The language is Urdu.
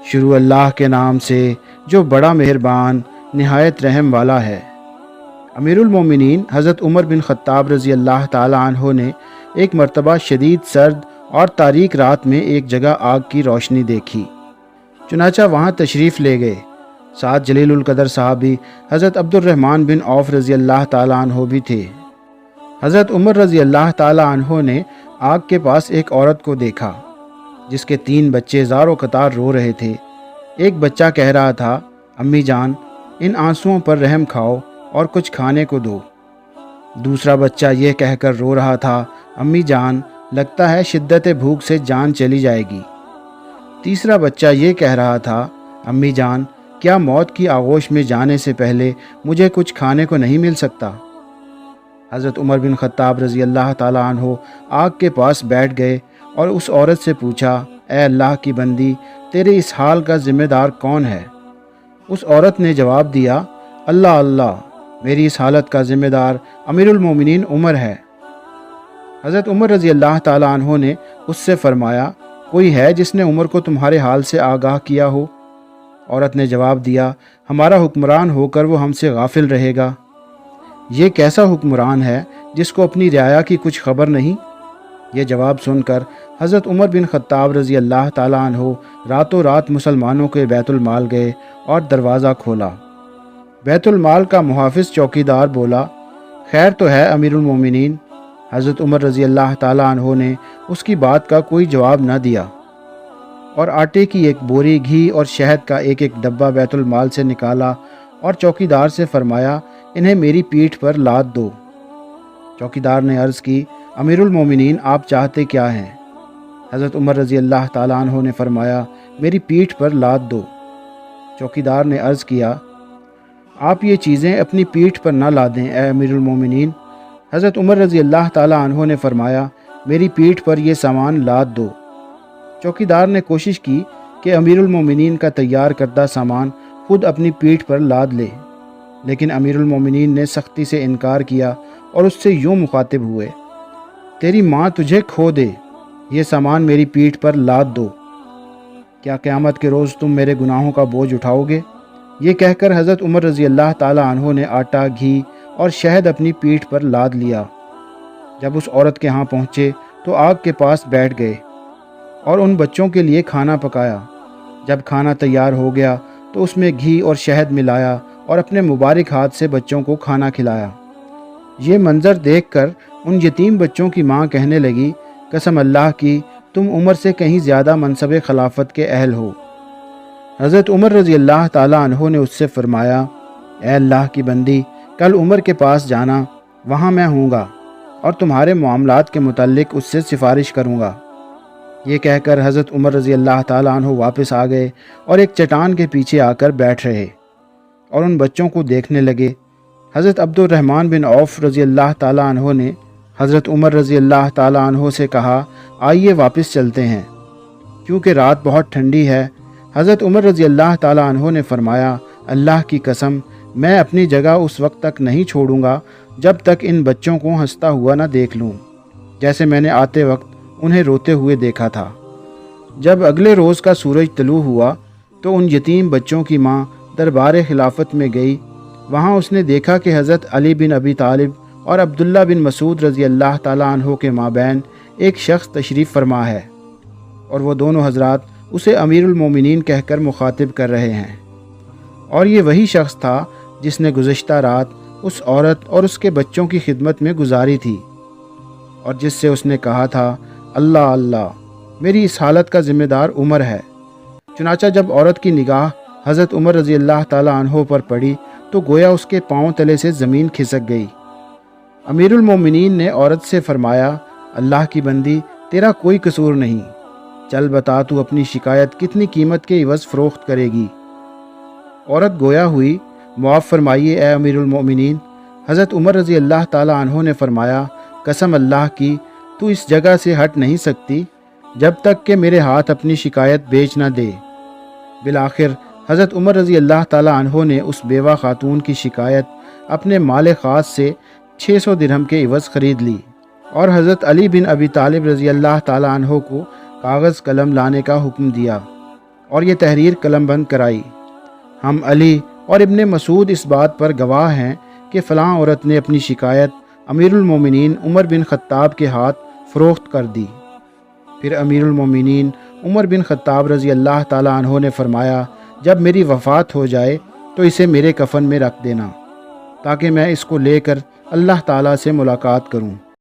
شروع اللہ کے نام سے جو بڑا مہربان نہایت رحم والا ہے۔ امیر المومنین حضرت عمر بن خطاب رضی اللہ تعالی عنہ نے ایک مرتبہ شدید سرد اور تاریک رات میں ایک جگہ آگ کی روشنی دیکھی، چنانچہ وہاں تشریف لے گئے۔ ساتھ جلیل القدر صحابی حضرت عبد الرحمن بن عوف رضی اللہ تعالی عنہ بھی تھے۔ حضرت عمر رضی اللہ تعالی عنہ نے آگ کے پاس ایک عورت کو دیکھا جس کے 3 بچے زار و قطار رو رہے تھے۔ ایک بچہ کہہ رہا تھا، امی جان ان آنسوؤں پر رحم کھاؤ اور کچھ کھانے کو دو۔ دوسرا بچہ یہ کہہ کر رو رہا تھا، امی جان لگتا ہے شدت بھوک سے جان چلی جائے گی۔ تیسرا بچہ یہ کہہ رہا تھا، امی جان کیا موت کی آغوش میں جانے سے پہلے مجھے کچھ کھانے کو نہیں مل سکتا؟ حضرت عمر بن خطاب رضی اللہ تعالی عنہ آگ کے پاس بیٹھ گئے اور اس عورت سے پوچھا، اے اللہ کی بندی تیرے اس حال کا ذمہ دار کون ہے؟ اس عورت نے جواب دیا، اللہ اللہ، میری اس حالت کا ذمہ دار امیر المومنین عمر ہے۔ حضرت عمر رضی اللہ تعالی عنہ نے اس سے فرمایا، کوئی ہے جس نے عمر کو تمہارے حال سے آگاہ کیا ہو؟ عورت نے جواب دیا، ہمارا حکمران ہو کر وہ ہم سے غافل رہے گا۔ یہ کیسا حکمران ہے جس کو اپنی رعایا کی کچھ خبر نہیں؟ یہ جواب سن کر حضرت عمر بن خطاب رضی اللہ تعالیٰ عنہ راتوں رات مسلمانوں کے بیت المال گئے اور دروازہ کھولا۔ بیت المال کا محافظ چوکیدار بولا، خیر تو ہے امیر المومنین؟ حضرت عمر رضی اللہ تعالیٰ عنہ نے اس کی بات کا کوئی جواب نہ دیا اور آٹے کی ایک بوری، گھی اور شہد کا ایک ڈبہ بیت المال سے نکالا اور چوکیدار سے فرمایا، انہیں میری پیٹھ پر لاد دو۔ چوکیدار نے عرض کی، امیر المومنین آپ چاہتے کیا ہیں؟ حضرت عمر رضی اللہ تعالیٰ عنہ نے فرمایا، میری پیٹھ پر لاد دو۔ چوکیدار نے عرض کیا، آپ یہ چیزیں اپنی پیٹھ پر نہ لادیں اے امیر المومنین۔ حضرت عمر رضی اللہ تعالیٰ عنہ نے فرمایا، میری پیٹھ پر یہ سامان لاد دو۔ چوکیدار نے کوشش کی کہ امیر المومنین کا تیار کردہ سامان خود اپنی پیٹھ پر لاد لے، لیکن امیر المومنین نے سختی سے انکار کیا اور اس سے یوں مخاطب ہوئے، تیری ماں تجھے کھو دے، یہ سامان میری پیٹھ پر لاد دو۔ کیا قیامت کے روز تم میرے گناہوں کا بوجھ اٹھاؤ گے؟ یہ کہہ کر حضرت عمر رضی اللہ تعالی عنہ نے آٹا، گھی اور شہد اپنی پیٹھ پر لاد لیا۔ جب اس عورت کے ہاں پہنچے تو آگ کے پاس بیٹھ گئے اور ان بچوں کے لیے کھانا پکایا۔ جب کھانا تیار ہو گیا تو اس میں گھی اور شہد ملایا اور اپنے مبارک ہاتھ سے بچوں کو کھانا کھلایا۔ یہ منظر دیکھ کر ان یتیم بچوں کی ماں کہنے لگی، قسم اللہ کی تم عمر سے کہیں زیادہ منصب خلافت کے اہل ہو۔ حضرت عمر رضی اللہ تعالیٰ عنہ نے اس سے فرمایا، اے اللہ کی بندی کل عمر کے پاس جانا، وہاں میں ہوں گا اور تمہارے معاملات کے متعلق اس سے سفارش کروں گا۔ یہ کہہ کر حضرت عمر رضی اللہ تعالیٰ عنہ واپس آ گئے اور ایک چٹان کے پیچھے آ کر بیٹھ رہے اور ان بچوں کو دیکھنے لگے۔ حضرت عبد الرحمن بن عوف رضی اللہ تعالیٰ عنہ نے حضرت عمر رضی اللہ تعالیٰ عنہ سے کہا، آئیے واپس چلتے ہیں کیونکہ رات بہت ٹھنڈی ہے۔ حضرت عمر رضی اللہ تعالیٰ عنہ نے فرمایا، اللہ کی قسم میں اپنی جگہ اس وقت تک نہیں چھوڑوں گا جب تک ان بچوں کو ہنستا ہوا نہ دیکھ لوں، جیسے میں نے آتے وقت انہیں روتے ہوئے دیکھا تھا۔ جب اگلے روز کا سورج طلوع ہوا تو ان یتیم بچوں کی ماں دربار خلافت میں گئی۔ وہاں اس نے دیکھا کہ حضرت علی بن ابی طالب اور عبداللہ بن مسعود رضی اللہ تعالیٰ عنہ کے مابین ایک شخص تشریف فرما ہے اور وہ دونوں حضرات اسے امیر المومنین کہہ کر مخاطب کر رہے ہیں، اور یہ وہی شخص تھا جس نے گزشتہ رات اس عورت اور اس کے بچوں کی خدمت میں گزاری تھی اور جس سے اس نے کہا تھا، اللہ اللہ، میری اس حالت کا ذمہ دار عمر ہے۔ چنانچہ جب عورت کی نگاہ حضرت عمر رضی اللہ تعالیٰ عنہ پر پڑی تو گویا اس کے پاؤں تلے سے زمین کھسک گئی۔ امیر المومنین نے عورت سے فرمایا، اللہ کی بندی تیرا کوئی قصور نہیں، چل بتا تو اپنی شکایت کتنی قیمت کے عوض فروخت کرے گی؟ عورت گویا ہوئی، معاف فرمائیے اے امیر المومنین۔ حضرت عمر رضی اللہ تعالیٰ عنہ نے فرمایا، قسم اللہ کی تو اس جگہ سے ہٹ نہیں سکتی جب تک کہ میرے ہاتھ اپنی شکایت بیچ نہ دے۔ بالآخر حضرت عمر رضی اللہ تعالیٰ عنہ نے اس بیوہ خاتون کی شکایت اپنے مال خاص سے 600 درہم کے عوض خرید لی اور حضرت علی بن ابی طالب رضی اللہ تعالیٰ عنہ کو کاغذ قلم لانے کا حکم دیا۔ اور یہ تحریر قلم بند کرائی۔ ہم علی اور ابن مسعود اس بات پر گواہ ہیں کہ فلاں عورت نے اپنی شکایت امیر المومنین عمر بن خطاب کے ہاتھ فروخت کر دی۔ پھر امیر المومنین عمر بن خطاب رضی اللہ تعالی عنہ نے فرمایا، جب میری وفات ہو جائے تو اسے میرے کفن میں رکھ دینا، تاکہ میں اس کو لے کر اللہ تعالیٰ سے ملاقات کروں۔